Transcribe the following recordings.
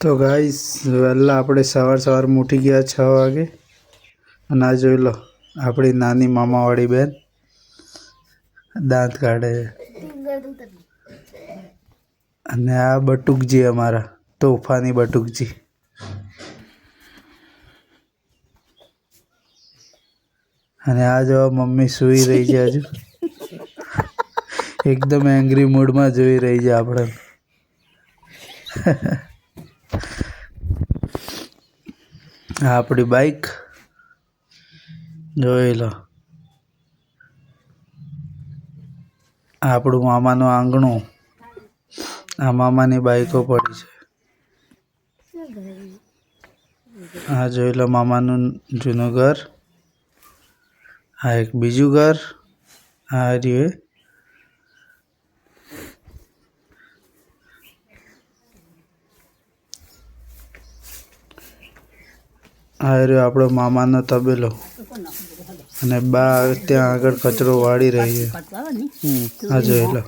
તો ગાઈસ વહેલા આપણે સવારમાં ઉઠી ગયા 6 વાગે અને આ જોઈ લો આપણી નાની મામાવાળી બેન દાંત કાઢે અને આ બટુકજી અમારા તોફાની બટુકજી અને આ જો મમ્મી સૂઈ રહી છે હજુ એકદમ એંગ્રી મૂડમાં જોઈ રહી છે આપણે આ આપણી બાઈક જોઈ લો આપણું મામાનું આંગણું આ મામાની બાઈકો પડી છે આ જોઈ લો મામાનું જૂનું ઘર આ એક બીજું ઘર આ રહ્યું આ રહ્યો આપણો મામાનો તબેલો અને બા ત્યાં આગળ કચરો વાળી રહી છે આ જોઈ લો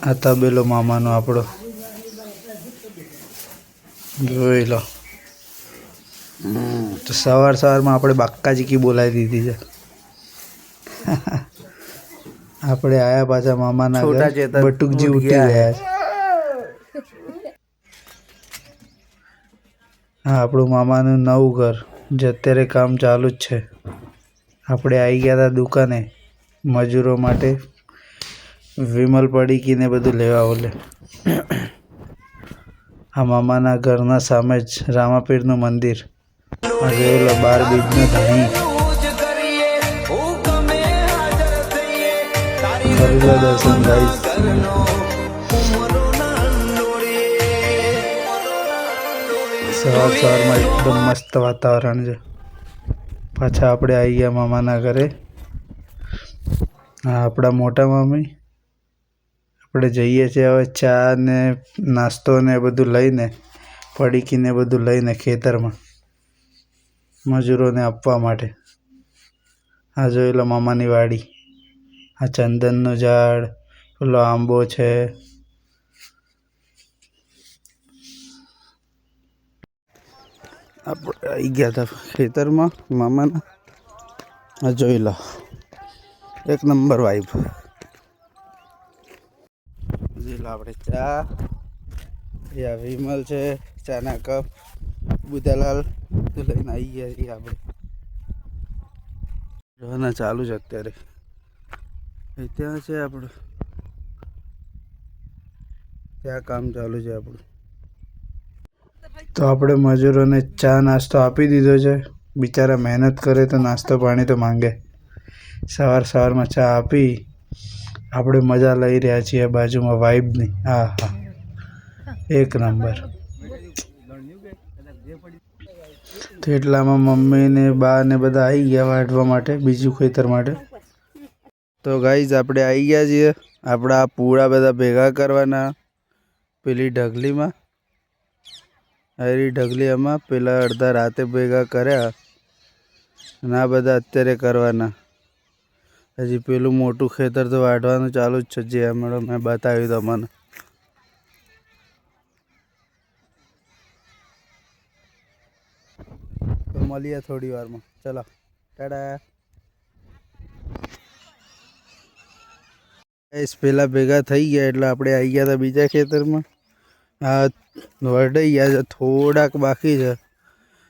આ તબેલો મામાનો આપણો જોઈ લો તો સવારમાં આપણે બાક્કાજી કી બોલાવી દીધી છે આપણે આયા પાછા મામાના ઘર બટુકજી ઉઠી ગયા છે હા આપણું મામાનું નવું ઘર જે અત્યારે કામ ચાલુ જ છે આપણે આવી ગયા હતા દુકાને મજૂરો માટે વિમલ પડીકીને બધું લેવા ઓલે આ મામાના ઘરના સામે જ રામાપીરનું મંદિર આ જોઈ લો 12 બીજનો ધણી કરી લો દર્શન ગાઈસ સવારમાં એકદમ મસ્ત વાતાવરણ છે પાછા આપણે આવી ગયા મામાના ઘરે હા આપણા મોટા મામી આપણે જઈએ છીએ હવે ચા ને નાસ્તો ને બધું લઈને પડીકીને બધું લઈને ખેતરમાં મજૂરોને આપવા માટે આ જોઈ લો મામાની વાડી આ ચંદનનું ઝાડ પેલો આંબો છે આપણે આવી ગયા હતા ખેતરમાં મામાના આ જોઈ લો એક નંબર વાઇબ જોઈ લો આપણે ચા યા વિમલ છે ચાના કપ બુધાલાલ લઈને આવી ગયા છીએ આપણે જોવાના ચાલુ છે અત્યારે ત્યાં છે આપણું ત્યાં કામ ચાલુ છે આપણું તો આપણે મજૂરોને ચા નાસ્તો આપી દીધો છે બિચારા મહેનત કરે તો નાસ્તો પાણી તો માંગે સવારમાં ચા આપી આપણે મજા લઈ રહ્યા છીએ બાજુમાં વાઇબની હા હા એક નંબર તો એટલામાં મમ્મી ને બા ને બધા આવી ગયા વાટવા માટે બીજું ખેતર માટે તો ગાઈઝ આપણે આવી ગયા છીએ આપણા પૂળા બધા ભેગા કરવાના પેલી ઢગલીમાં આરી ઢગલી એમાં પેલા અડધા રાતે ભેગા કર્યા અને આ બધા અત્યારે કરવાના હજી પેલું મોટું ખેતર તો વાઢવાનું ચાલુ જ છે જે હમણાં મેં બતાવ્યું તમને તો મળીએ થોડી વારમાં ચલો ટાટા પેલા ભેગા થઈ ગયા એટલે આપણે આવી ગયા હતા બીજા ખેતરમાં આ વઢાઈ ગયા છે થોડાક બાકી છે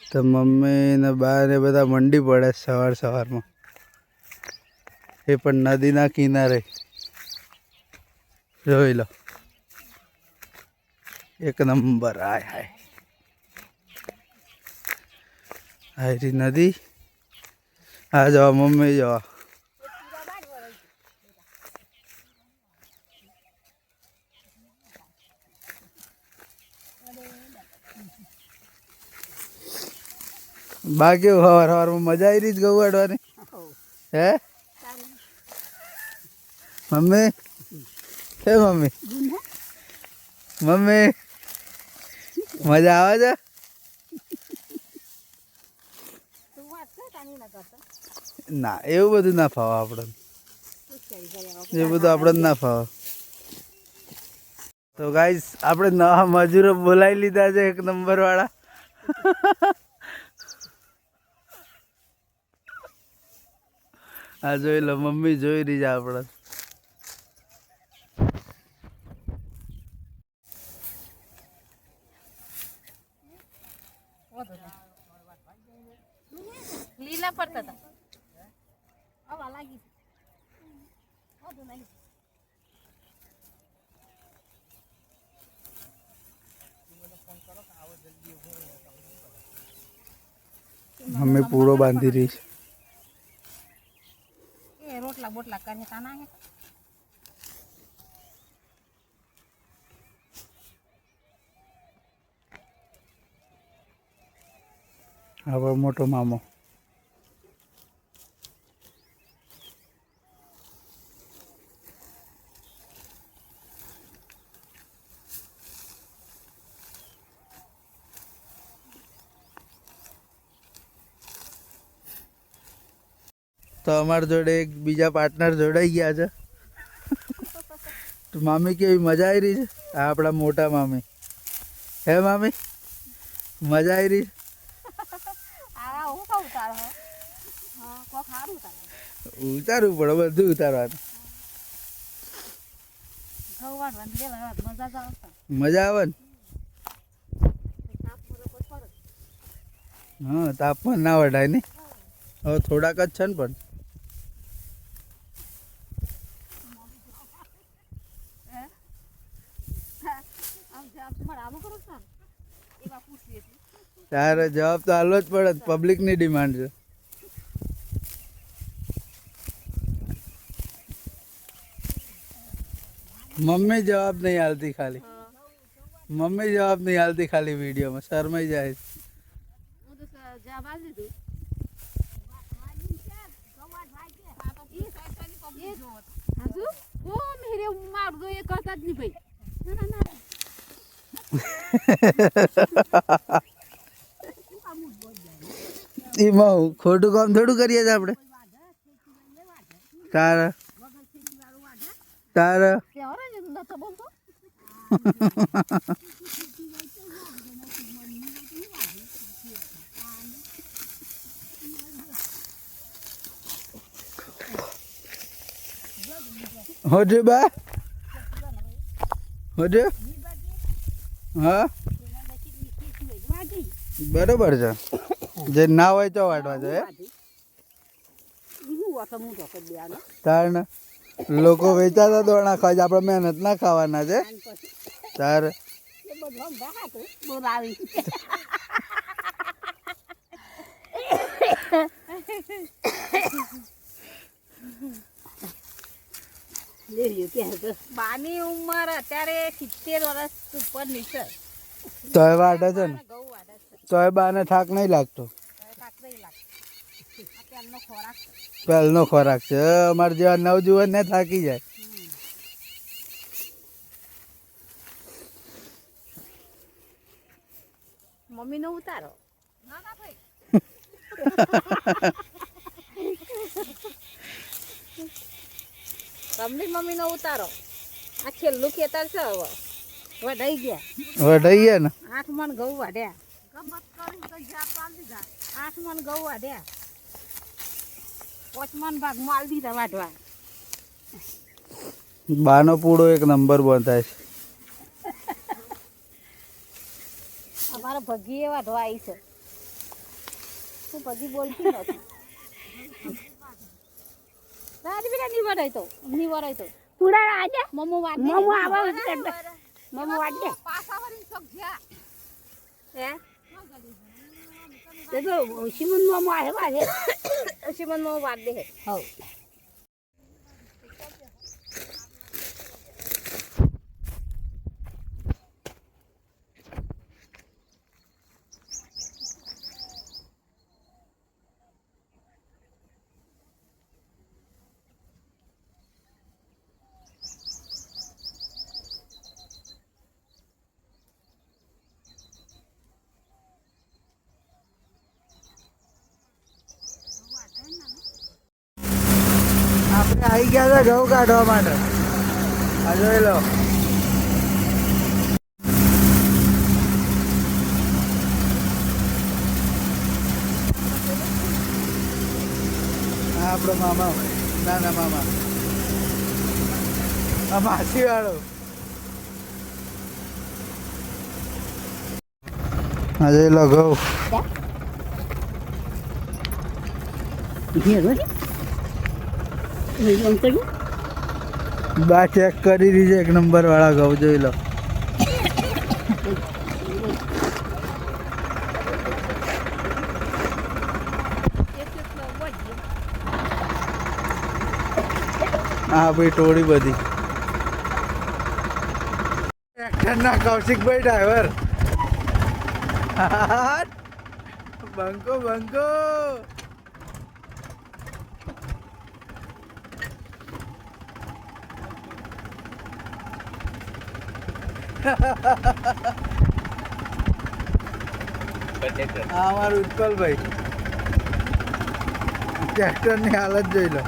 તો મમ્મી ને બા ને બધા મંડી પડે સવારમાં એ પણ નદીના કિનારે જોઈ લો એક નંબર હાય હાય હાયરી નદી આ જવા મમ્મી જવા બાકી સવારમાં મજા આવી રહી જ ગૌ વાળવાની હે મમ્મી હે મમ્મી મમ્મી મજા આવે છે ના એવું બધું ના ફાવે આપણે એ બધું આપણે ના ફાવે તો ગાઈસ આપણે નવા મજૂરો બોલાવી લીધા છે 1 નંબર વાળા. આ જોઈ લો, મમ્મી જોઈ રહી છે આપણે. લીલા પડતા હતા. આવા લાગી. વધુ નહીં. મમ્મી પૂરો બાંધી રહી છે. એ રોટલા બોટલા કરે તાના હે. હવે મોટો મામો. તો અમારા જોડે એક બીજા પાર્ટનર જોડાઈ ગયા છે. તો મામી કેવી મજા આવી રહી છે? આ આપણા મોટા મામી. હે મામી, મજા આવી રહી છે? ઉતારવું પડે, બધું ઉતારવાનું. મજા આવે ને? હા, તાપમાન ના વઢાય ને. હવે થોડાક જ છે ને પણ. તારે જવાબ તો હાલવો જ પડે, પબ્લિક ની ડિમાન્ડ છે. મમ્મી જવાબ નહીં હાલતી, ખાલી મમ્મી જવાબ નહીં હાલતી, ખાલી વિડીયોમાં શરમાઈ જાય. એમાં ખોટું કામ થોડું કરીએ છીએ આપણે. તારા તારા હોજે બા હોજે. હા બરોબર છે. જે ના હોય તો વાટવા જોઈએ. તાર લોકો વેચાતા દોણા ખાય છે, આપણે મહેનત ના ખાવાના છે. તાર બાની ઉંમર અત્યારે 70 વર્ષ ઉપર નીચે. તોય વાટે છે ને, તોય બાને થાક નહીં લાગતો. પહેલનો ખોરાક છે. અમારે જેવા નવજુવાન ને થાકી જાય. મમ્મી નો ઉતારો. મમ્મી નો ઉતારો. આ છેલ્લું ખેતર છે. હવે વઢાઈ ગયા. વઢાઈ ગયા ને. 8 મણ ઘઉં વાઢ્યા. 8 મણ ઘઉં વાઢ્યા. 5 મણ ભાગ માલ દીધા વાઢવા. બાનો પૂડો 1 નંબર બંધાય છે. અમારા ભગી એ વાઢવા આવી છે. તું ભગી બોલતી નથી. તારી બેટા ની વરાય તો પૂડા આજે મમ્મો વાડ દે. મમ્મો આવા મમ્મો વાડ દે. પાસા વરી સબ ગયા. હે તે તો સિમન મમ્મો આવે વાડે. સિમન મમ્મો વાડ દે. હો આપણે આવી ગયા હતા ઘઉં કાઢવા માટે. આ જોઈ લો. આપણો મામા નાના મામા આ માસી વાળો આજે લગાવ બા ચેક કરી દીધે એક નંબર વાળા ઘઉં જોઈ લો હા ભાઈ ટોળી બધી ટ્રેક્ટરના કૌશિકભાઈ ડ્રાઈવર બંકો બંકો હા અમારું ઉત્પલભાઈ ટ્રેક્ટરની હાલત જોઈ લો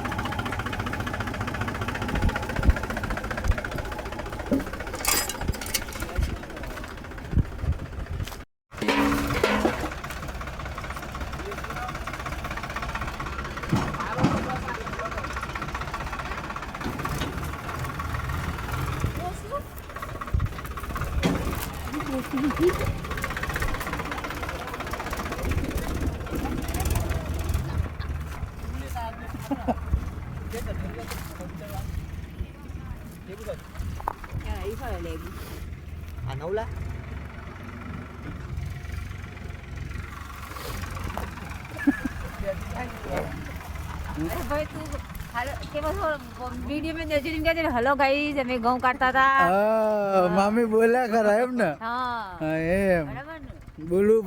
હેલો ગાઈસ અમે ઘઉં કાઢતા હતા મામી બોલ્યા ખરા એમ ને હા એમ બરાબર ને બોલવું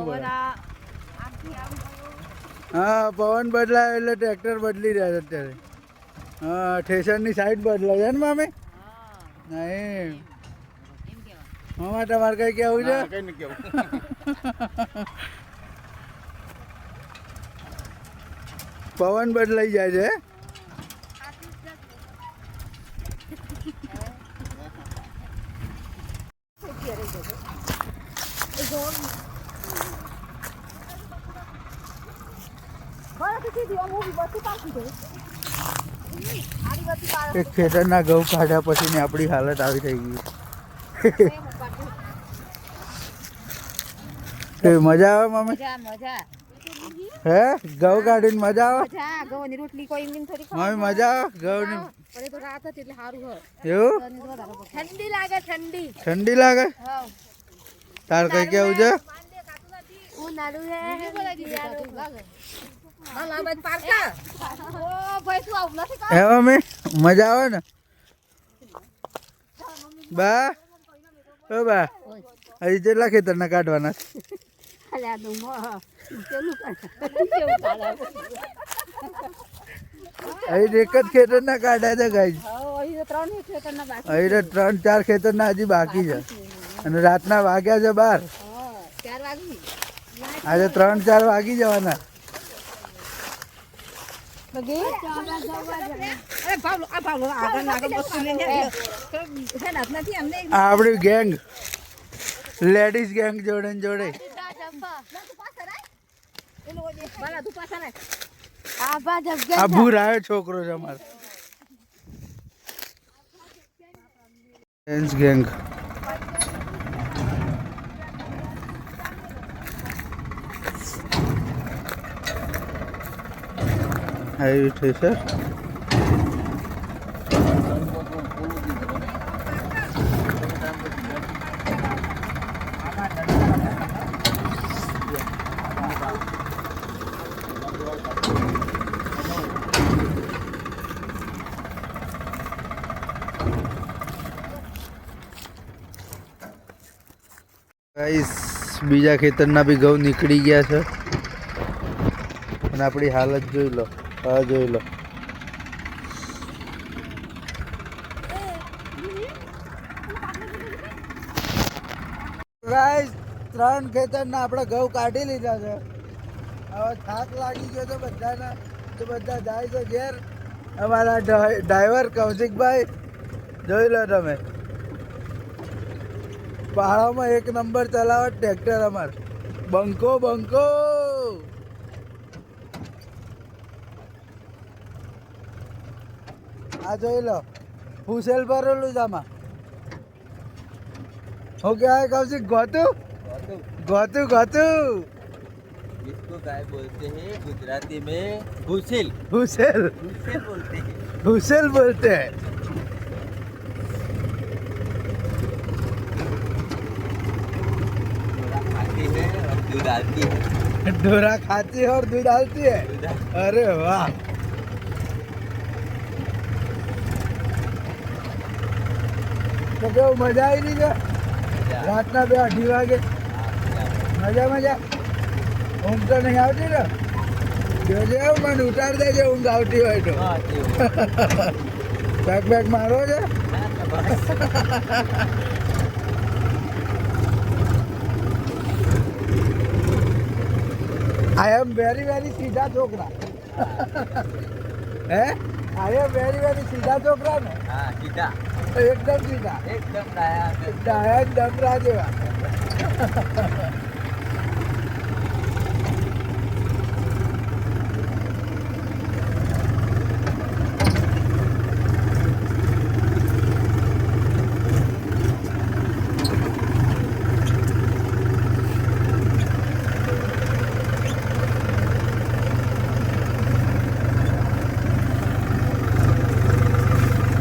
પડે હા પવન બદલાય એટલે ટ્રેક્ટર બદલી રહ્યા છે અત્યારે હા ઠેસરની સાઈડ બદલાય છે ને મામી હા એમ મામા તમારે કઈ કેવું છે કઈ નહીં કેવું પવન બદલાઈ જાય છે એક ખેતરના ઘઉં કાઢ્યા પછી ને આપણી હાલત આવી થઈ ગઈ મજા આવે મામી હે ઘઉં કાઢીને મજા આવે મામી મજા આવે ઘઉં એવું ઠંડી લાગે તાર કઈ કેવું છે હે મમ્મી મજા આવે ને બા ઓ બા હજી કેટલા ખેતરના કાઢવાના અહીં એક જ ખેતરના કાઢ્યા છે ગાઈ અહીં 3-4 ખેતરના હજી બાકી છે અને રાતના વાગ્યા છે 12 આજે 3-4 વાગી જવાના આપણી ગેંગ લેડીઝ ગેંગ જોડે ને જોડે આ ભૂરાયો છોકરો છે અમારો ગેંગ આવી છે સર ગાઈસ બીજા ખેતરના બી ઘઉં નીકળી ગયા છે અને આપણી હાલત જોઈ લો હા જોઈ લો ગાઈસ 3 ખેતરના આપણે ઘઉં કાઢી લીધા છે હવે થાક લાગી ગયો છે બધાને તો બધા જાય છે ઘેર અમારા ડ્રાઈવર કૌશિકભાઈ જોઈ લો તમે પહાડોમાં 1 નંબર ચલાવે ટ્રેક્ટર અમાર બંકો બંકો આ જોઈ લો ફૂસેલ ભરેલું છે આમાં હું કહેવાય કૌશિક ગોતું ગોતું ગોતું इसको काय बोलते हैं गुजराती में भूसिल फूसेल भूसिल बोलते हैं फूसेल बोलते हैं खाती है और दूध डालती है डोरा खाती है और दूध डालती है अरे वाह તો કેવું મજા આવી રહી છે રાતના 2-2:30 વાગે મજા મજા ઊંઘ તો નહીં આવતી ને જોજે મને ઉતાર દેજે ઊંઘ આવતી હોય તો બેક બેક મારો છે આઈ એમ વેરી વેરી સીધા છોકરા હે આઈ એમ વેરી સીધા છોકરા ને हाँ सीधा એકદમ સીધા एकदम नया ડાયા ડમરા જેવા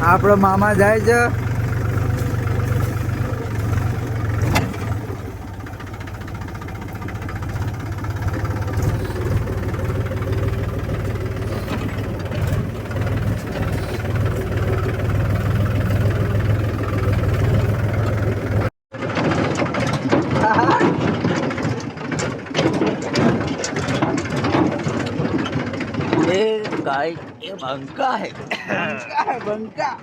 આપણો મામા જાય છે ये गाय ये बंका है બંકા બંકા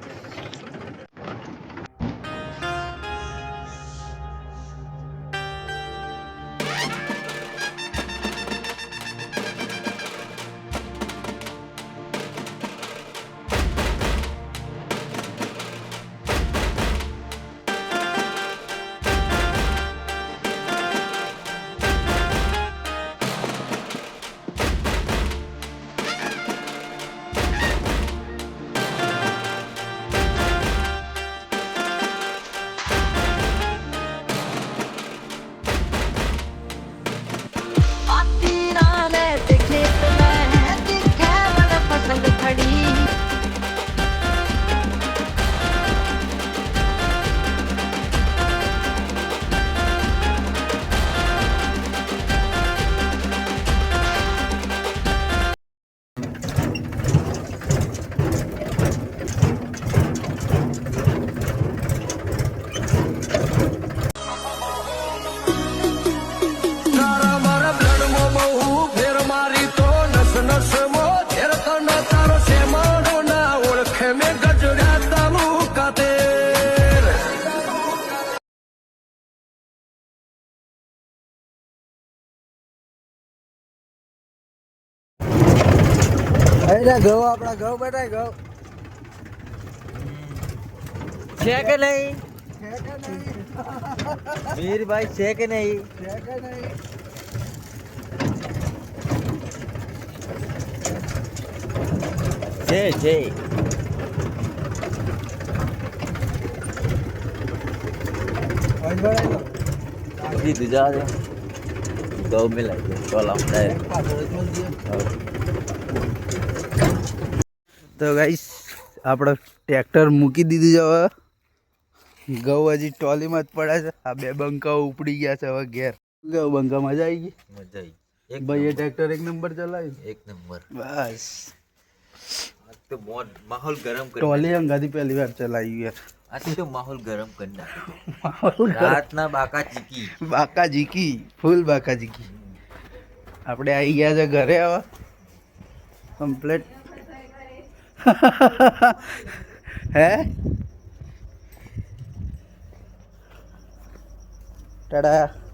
અરે ઘઉં આપણા ઘઉં બટાય ઘઉં છે કે નહીં છે કે નહીં मीर भाई છે કે નહીં છે કે નહીં છે ઓય બળાય તો દીધું જા દે ગૌ મિલાઈ દે કોલમ ડાયરેક્ટ તો ગાઈસ આપણે ટ્રેક્ટર મૂકી દીધું છે હવે ઘઉં હજી ટ્રોલીમાં જ પડે છે આ બે બંકાઓ ઉપડી ગયા છે હવે ઘેર ઘઉં બંકા મજા આવી ગઈ મજા આવી એક ભાઈ એ ટ્રેક્ટર એક નંબર ચલાવ્યું એક નંબર બસ आज तो माहौल गरम कर ટ્રોલી અંગાથી પહેલી વાર ચલાવ્યું યાર आज तो माहौल गरम करना માહોલ रात ना बाका चीकी બાકા જીકી ફૂલ બાકા જીકી આપણે આવી ગયા છે ઘરે હવે કમ્પ્લેટ હે ટાડા